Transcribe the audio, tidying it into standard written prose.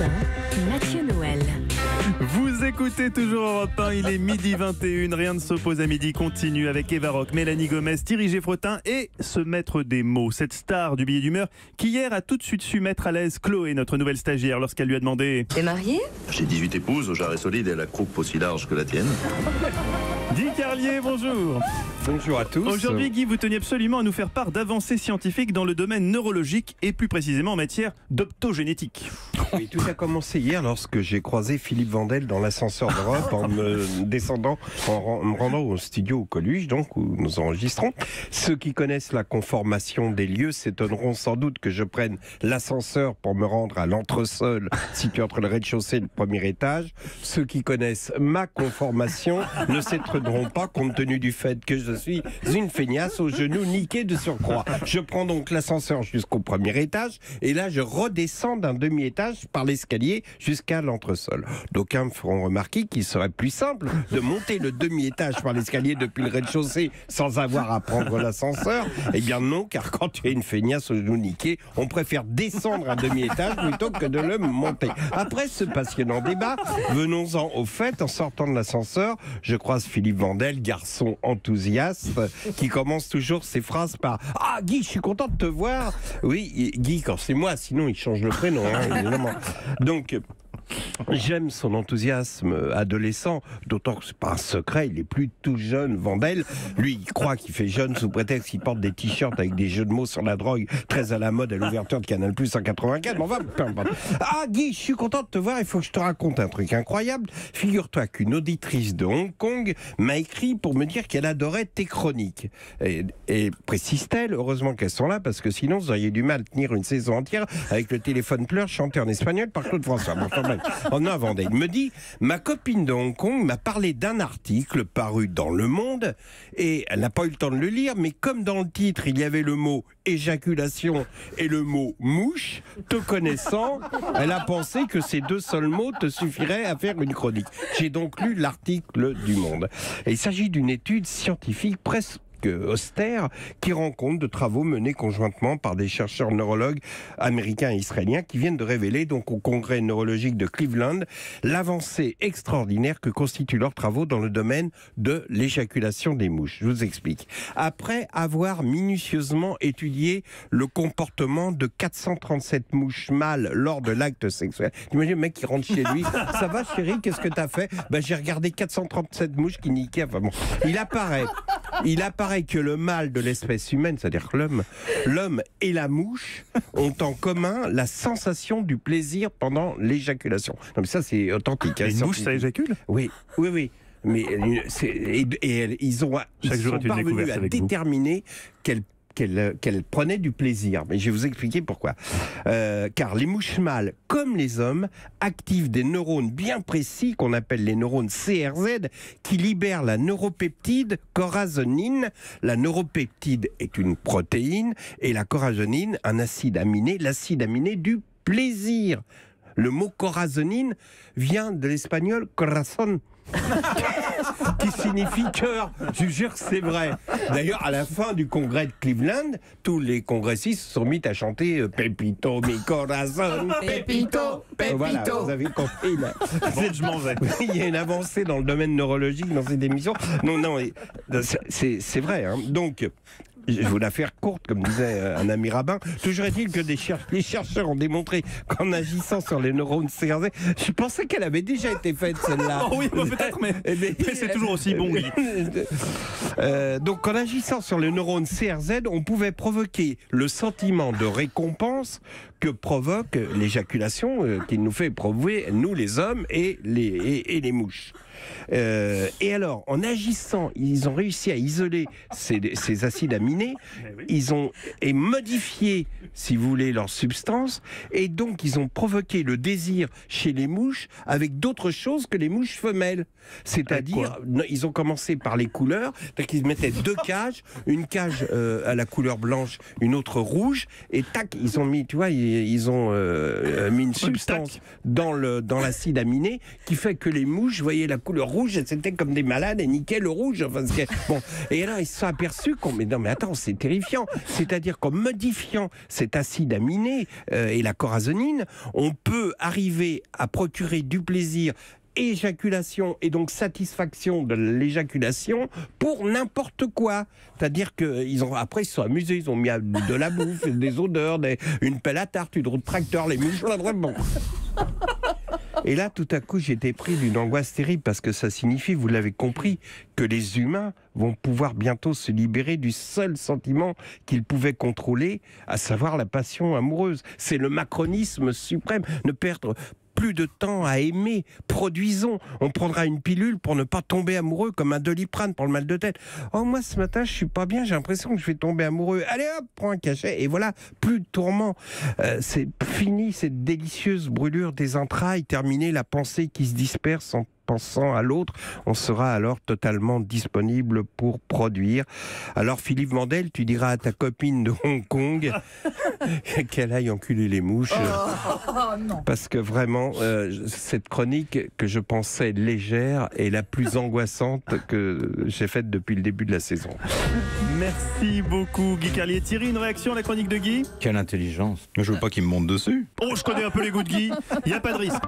1, Mathieu Noël. Vous écoutez toujours Europe 1, il est midi 21, rien ne s'oppose à midi, continue avec Eva Rock, Mélanie Gomez, Thierry Geffrotin et ce maître des mots, cette star du billet d'humeur qui hier a tout de suite su mettre à l'aise Chloé, notre nouvelle stagiaire, lorsqu'elle lui a demandé T'es marié? J'ai 18 épouses au jarret solide et à la croupe aussi large que la tienne. Guy Carlier, bonjour. Bonjour à tous. Aujourd'hui Guy, vous teniez absolument à nous faire part d'avancées scientifiques dans le domaine neurologique et plus précisément en matière d'optogénétique. Oui, tout a commencé hier lorsque j'ai croisé Philippe Vandel dans l'ascenseur d'Europe en me rendant au studio au Coluche, donc où nous enregistrons. Ceux qui connaissent la conformation des lieux s'étonneront sans doute que je prenne l'ascenseur pour me rendre à l'entresol situé entre le rez-de-chaussée et le premier étage. Ceux qui connaissent ma conformation ne s'étonneront pas compte tenu du fait que je suis une feignasse aux genoux niqués de surcroît. Je prends donc l'ascenseur jusqu'au premier étage et là je redescends d'un demi-étage par l'escalier jusqu'à l'entresol. D'aucuns me feront remarquer qu'il serait plus simple de monter le demi-étage par l'escalier depuis le rez-de-chaussée sans avoir à prendre l'ascenseur. Eh bien non, car quand tu es une feignasse aux genoux niqués, on préfère descendre un demi-étage plutôt que de le monter. Après ce passionnant débat, venons-en au fait. En sortant de l'ascenseur, je croise Philippe Vandel, garçon enthousiaste, qui commence toujours ses phrases par « Ah Guy, je suis content de te voir !» Oui, Guy, quand c'est moi, sinon il change le prénom, hein, évidemment. Donc, j'aime son enthousiasme adolescent, d'autant que c'est pas un secret, il est plus tout jeune, Vandel. Lui, il croit qu'il fait jeune sous prétexte qu'il porte des t-shirts avec des jeux de mots sur la drogue, très à la mode à l'ouverture de Canal+ en 84. Mais enfin, peu importe. Ah Guy, je suis content de te voir, il faut que je te raconte un truc incroyable. Figure-toi qu'une auditrice de Hong Kong m'a écrit pour me dire qu'elle adorait tes chroniques. Et précise-t-elle, heureusement qu'elles sont là, parce que sinon vous auriez du mal à tenir une saison entière avec le téléphone pleure chanté en espagnol par Claude François. Bon, enfin, en avant, il me dit, ma copine de Hong Kong m'a parlé d'un article paru dans Le Monde et elle n'a pas eu le temps de le lire, mais comme dans le titre il y avait le mot éjaculation et le mot mouche, te connaissant, elle a pensé que ces deux seuls mots te suffiraient à faire une chronique. J'ai donc lu l'article du Monde. Et il s'agit d'une étude scientifique presque austère qui rend compte de travaux menés conjointement par des chercheurs neurologues américains et israéliens qui viennent de révéler donc au congrès neurologique de Cleveland l'avancée extraordinaire que constituent leurs travaux dans le domaine de l'éjaculation des mouches. Je vous explique. Après avoir minutieusement étudié le comportement de 437 mouches mâles lors de l'acte sexuel, t'imagines le mec qui rentre chez lui, ça va chérie, qu'est-ce que t'as fait? Ben, j'ai regardé 437 mouches qui niquaient. Enfin bon, il apparaît que le mâle de l'espèce humaine, c'est-à-dire l'homme et la mouche, ont en commun la sensation du plaisir pendant l'éjaculation. Non mais ça c'est authentique. Une mouche ça éjacule? Oui. Mais ils sont parvenus à déterminer qu'elle prenait du plaisir. Mais je vais vous expliquer pourquoi. Car les mouches mâles, comme les hommes, activent des neurones bien précis qu'on appelle les neurones CRZ qui libèrent la neuropeptide corazonine. La neuropeptide est une protéine et la corazonine, un acide aminé, l'acide aminé du plaisir. Le mot corazonine vient de l'espagnol corazón, qui signifie cœur. Je vous jure que c'est vrai. D'ailleurs, à la fin du congrès de Cleveland, tous les congressistes se sont mis à chanter Pepito, mi corazón, Pepito, Pepito. Voilà, vous avez compris. Là. Je m'en vais. Il y a une avancée dans le domaine neurologique dans cette émission. Non, c'est vrai. Hein. Donc, je vais vous la faire courte, comme disait un ami rabbin. Toujours est-il que les chercheurs ont démontré qu'en agissant sur les neurones CRZ, je pensais qu'elle avait déjà été faite, celle-là. Oh oui, peut-être, mais c'est toujours aussi bon, oui. Donc, en agissant sur les neurones CRZ, on pouvait provoquer le sentiment de récompense que provoque l'éjaculation, qu'il nous fait éprouver, nous les hommes et les mouches. Et alors, en agissant, ils ont réussi à isoler ces acides aminés, ils ont modifié, si vous voulez, leur substance, et donc ils ont provoqué le désir chez les mouches avec d'autres choses que les mouches femelles. C'est-à-dire, ils ont commencé par les couleurs, c'est-à-dire qu'ils mettaient deux cages, une cage à la couleur blanche, une autre rouge, et tac, ils ont mis, tu vois, ils ont mis une substance dans l'acide aminé qui fait que les mouches voyaient la couleur rouge et c'était comme des malades et niquaient le rouge. Enfin, bon. Et alors ils se sont aperçus mais non mais attends, c'est terrifiant. C'est-à-dire qu'en modifiant cet acide aminé et la corazonine, on peut arriver à procurer du plaisir, éjaculation et donc satisfaction de l'éjaculation pour n'importe quoi. C'est-à-dire qu'après ils se sont amusés, ils ont mis de la bouffe, des odeurs, une pelle à tarte, une roue de tracteur, les mouches, bon. Et là, tout à coup, j'étais pris d'une angoisse terrible parce que ça signifie, vous l'avez compris, que les humains vont pouvoir bientôt se libérer du seul sentiment qu'ils pouvaient contrôler, à savoir la passion amoureuse. C'est le macronisme suprême, ne perdre plus de temps à aimer, produisons. On prendra une pilule pour ne pas tomber amoureux, comme un Doliprane pour le mal de tête. Oh, moi ce matin je suis pas bien, j'ai l'impression que je vais tomber amoureux. Allez hop, prends un cachet et voilà, plus de tourment. C'est fini cette délicieuse brûlure des entrailles, terminée la pensée qui se disperse en pensant à l'autre, on sera alors totalement disponible pour produire. Alors Philippe Vandel, tu diras à ta copine de Hong Kong qu'elle aille enculer les mouches. Parce que vraiment, cette chronique que je pensais légère est la plus angoissante que j'ai faite depuis le début de la saison. Merci beaucoup Guy Carlier. Thierry, une réaction à la chronique de Guy? Quelle intelligence. Je veux pas qu'il me monte dessus. Oh, je connais un peu les goûts de Guy, il n'y a pas de risque.